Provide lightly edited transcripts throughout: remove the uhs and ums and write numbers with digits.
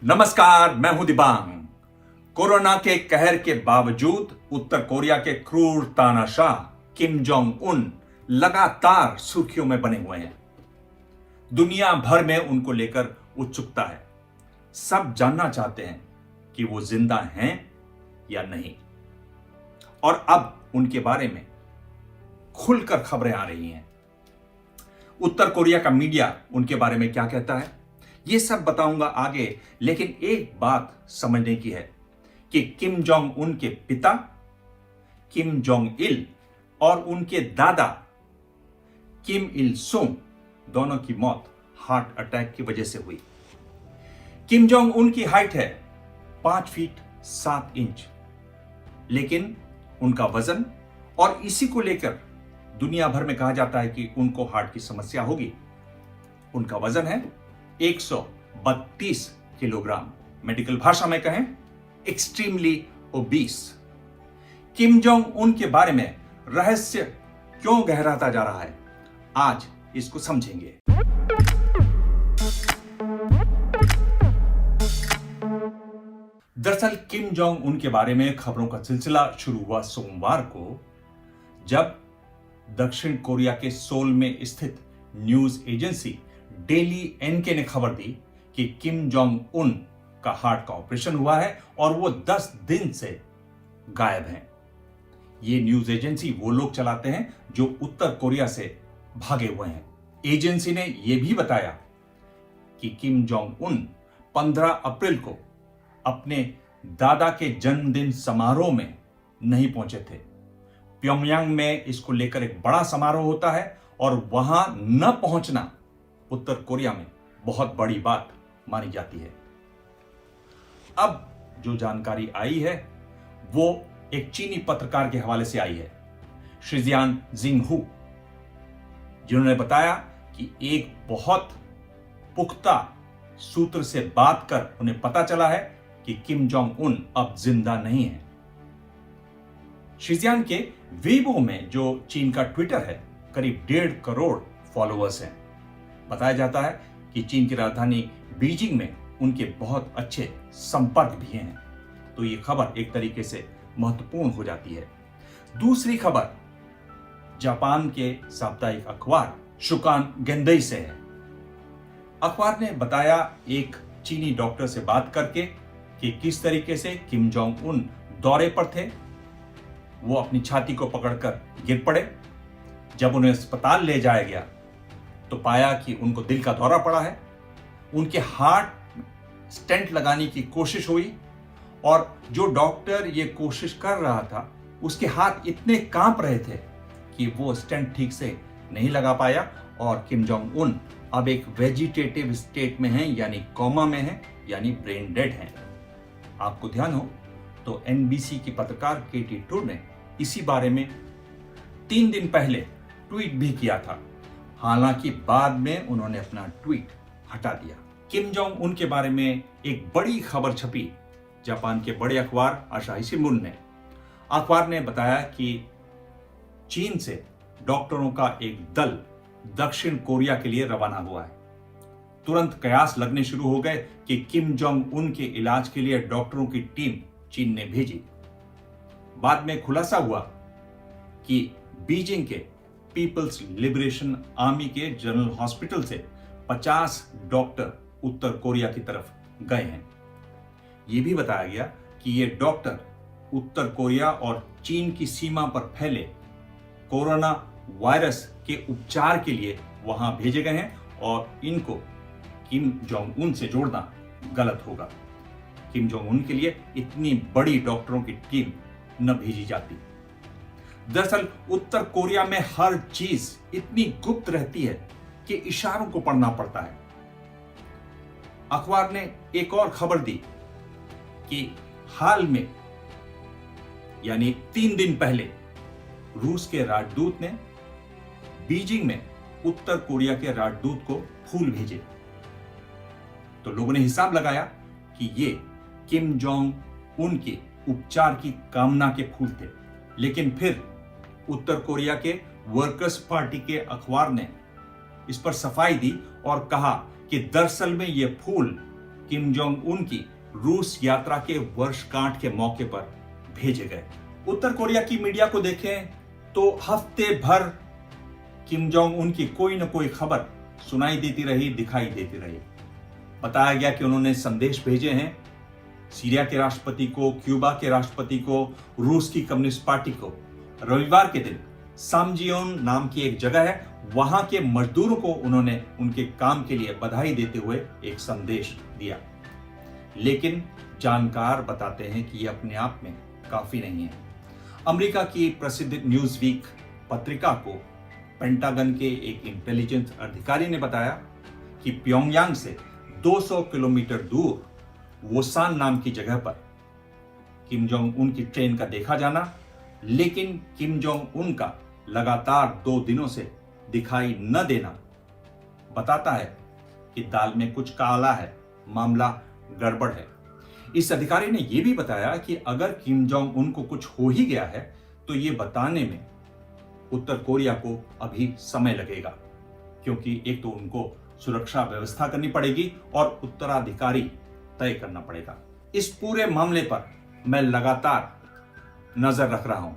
नमस्कार, मैं हूं दिबांग। कोरोना के कहर के बावजूद उत्तर कोरिया के क्रूर तानाशाह किम जोंग उन लगातार सुर्खियों में बने हुए हैं। दुनिया भर में उनको लेकर उत्सुकता है। सब जानना चाहते हैं कि वो जिंदा हैं या नहीं। और अब उनके बारे में खुलकर खबरें आ रही हैं। उत्तर कोरिया का मीडिया उनके बारे में क्या कहता है, ये सब बताऊंगा आगे। लेकिन एक बात समझने की है कि किम जोंग उन के पिता किम जोंग इल और उनके दादा किम इल सुंग दोनों की मौत हार्ट अटैक की वजह से हुई। किम जोंग उन की हाइट है 5 फीट 7 इंच, लेकिन उनका वजन, और इसी को लेकर दुनिया भर में कहा जाता है कि उनको हार्ट की समस्या होगी। उनका वजन है 132 किलोग्राम, मेडिकल भाषा में कहें extremely obese. Kim Jong Un के बारे में रहस्य क्यों गहराता जा रहा है, आज इसको समझेंगे। दरअसल किम जोंग उन के बारे में खबरों का सिलसिला शुरू हुआ सोमवार को, जब दक्षिण कोरिया के सोल में स्थित न्यूज एजेंसी डेली एनके ने खबर दी कि किम जोंग उन का हार्ट का ऑपरेशन हुआ है और वो 10 दिन से गायब हैं। ये न्यूज एजेंसी वो लोग चलाते हैं जो उत्तर कोरिया से भागे हुए हैं। एजेंसी ने यह भी बताया कि किम जोंग उन 15 अप्रैल को अपने दादा के जन्मदिन समारोह में नहीं पहुंचे थे। प्योंगयांग में इसको लेकर एक बड़ा समारोह होता है और वहां न पहुंचना उत्तर कोरिया में बहुत बड़ी बात मानी जाती है। अब जो जानकारी आई है वो एक चीनी पत्रकार के हवाले से आई है, शिजियान जिंगहू, जिन्होंने बताया कि एक बहुत पुख्ता सूत्र से बात कर उन्हें पता चला है कि किम जोंग उन अब जिंदा नहीं है। शिजियान के वेबो में, जो चीन का ट्विटर है, करीब 1.5 करोड़ फॉलोअर्स हैं। बताया जाता है कि चीन की राजधानी बीजिंग में उनके बहुत अच्छे संपर्क भी हैं। तो ये खबर एक तरीके से महत्वपूर्ण हो जाती है। दूसरी खबर जापान के साप्ताहिक अखबार शुकान गेंदई से है। अखबार ने बताया एक चीनी डॉक्टर से बात करके कि किस तरीके से किम जोंग उन दौरे पर थे। वो अपनी छाती को पकड़कर गिर पड़े। जब उन्हें अस्पताल ले जाया गया तो पाया कि उनको दिल का दौरा पड़ा है। उनके हार्ट स्टेंट लगाने की कोशिश हुई और जो डॉक्टर ये कोशिश कर रहा था उसके हाथ इतने कांप रहे थे कि वो स्टेंट ठीक से नहीं लगा पाया और किम जोंग उन अब एक वेजिटेटिव स्टेट में हैं, यानी कोमा में हैं, यानी ब्रेन डेड हैं। आपको ध्यान हो तो एनबीसी की पत्रकार केटी टूर ने इसी बारे में 3 दिन पहले ट्वीट भी किया था। हालांकि बाद में उन्होंने अपना ट्वीट हटा दिया। किम जोंग उन के बारे में एक बड़ी खबर छपी जापान के बड़े अखबार आसाही शिंबुन ने। अखबार ने बताया कि चीन से डॉक्टरों का एक दल दक्षिण कोरिया के लिए रवाना हुआ है। तुरंत कयास लगने शुरू हो गए कि किम जोंग उन के इलाज के लिए डॉक्टरों की टीम चीन ने भेजी। बाद में खुलासा हुआ कि बीजिंग के पीपल्स लिबरेशन आर्मी के जनरल हॉस्पिटल से 50 डॉक्टर उत्तर कोरिया की तरफ गए हैं। यह भी बताया गया कि ये डॉक्टर उत्तर कोरिया और चीन की सीमा पर फैले कोरोना वायरस के उपचार के लिए वहां भेजे गए हैं और इनको किम जोंग उन से जोड़ना गलत होगा। किम जोंग उन के लिए इतनी बड़ी डॉक्टरों की टीम न भेजी जाती। दरअसल उत्तर कोरिया में हर चीज इतनी गुप्त रहती है कि इशारों को पढ़ना पड़ता है। अखबार ने एक और खबर दी कि हाल में, यानी 3 दिन पहले, रूस के राजदूत ने बीजिंग में उत्तर कोरिया के राजदूत को फूल भेजे। तो लोगों ने हिसाब लगाया कि ये किम जोंग उन के उपचार की कामना के फूल थे। लेकिन फिर उत्तर कोरिया के वर्कर्स पार्टी के अखबार ने इस पर सफाई दी और कहा कि दरअसल में ये फूल किम जोंग उन की रूस यात्रा के वर्षगांठ के मौके पर भेजे गए। उत्तर कोरिया की मीडिया को देखें तो हफ्ते भर किम जोंग उन की कोई न कोई खबर सुनाई देती रही, दिखाई देती रही। बताया गया कि उन्होंने संदेश भेजे हैं सीरिया के राष्ट्रपति को, क्यूबा के राष्ट्रपति को, रूस की कम्युनिस्ट पार्टी को। रविवार के दिन सामजियोन नाम की एक जगह है, वहां के मजदूरों को उन्होंने उनके काम के लिए बधाई देते हुए एक संदेश दिया। लेकिन जानकार बताते हैं कि यह अपने आप में काफी नहीं है। अमेरिका की प्रसिद्ध न्यूज वीक पत्रिका को पेंटागन के एक इंटेलिजेंस अधिकारी ने बताया कि प्योंगयांग से 200 किलोमीटर दूर वोसान नाम की जगह पर किम जोंग उन की ट्रेन का देखा जाना, लेकिन किम जोंग उन का लगातार 2 दिनों से दिखाई न देना बताता है कि दाल में कुछ काला है, मामला गड़बड़ है। इस अधिकारी ने यह भी बताया कि अगर किम जोंग उन को कुछ हो ही गया है तो ये बताने में उत्तर कोरिया को अभी समय लगेगा, क्योंकि एक तो उनको सुरक्षा व्यवस्था करनी पड़ेगी और उत्तराधिकारी तय करना पड़ेगा। इस पूरे मामले पर मैं लगातार नजर रख रहा हूं।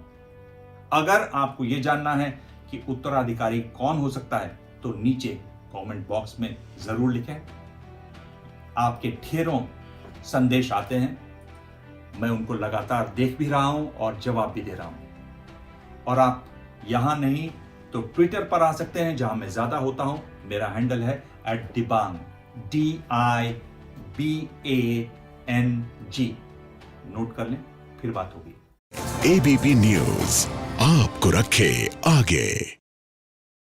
अगर आपको यह जानना है कि उत्तराधिकारी कौन हो सकता है तो नीचे कमेंट बॉक्स में जरूर लिखें। आपके ढेरों संदेश आते हैं, मैं उनको लगातार देख भी रहा हूं और जवाब भी दे रहा हूं। और आप यहां नहीं तो ट्विटर पर आ सकते हैं, जहां मैं ज्यादा होता हूं। मेरा हैंडल है @dibang, DIBANG। नोट कर लें, फिर बात होगी। ABP न्यूज आपको रखे आगे।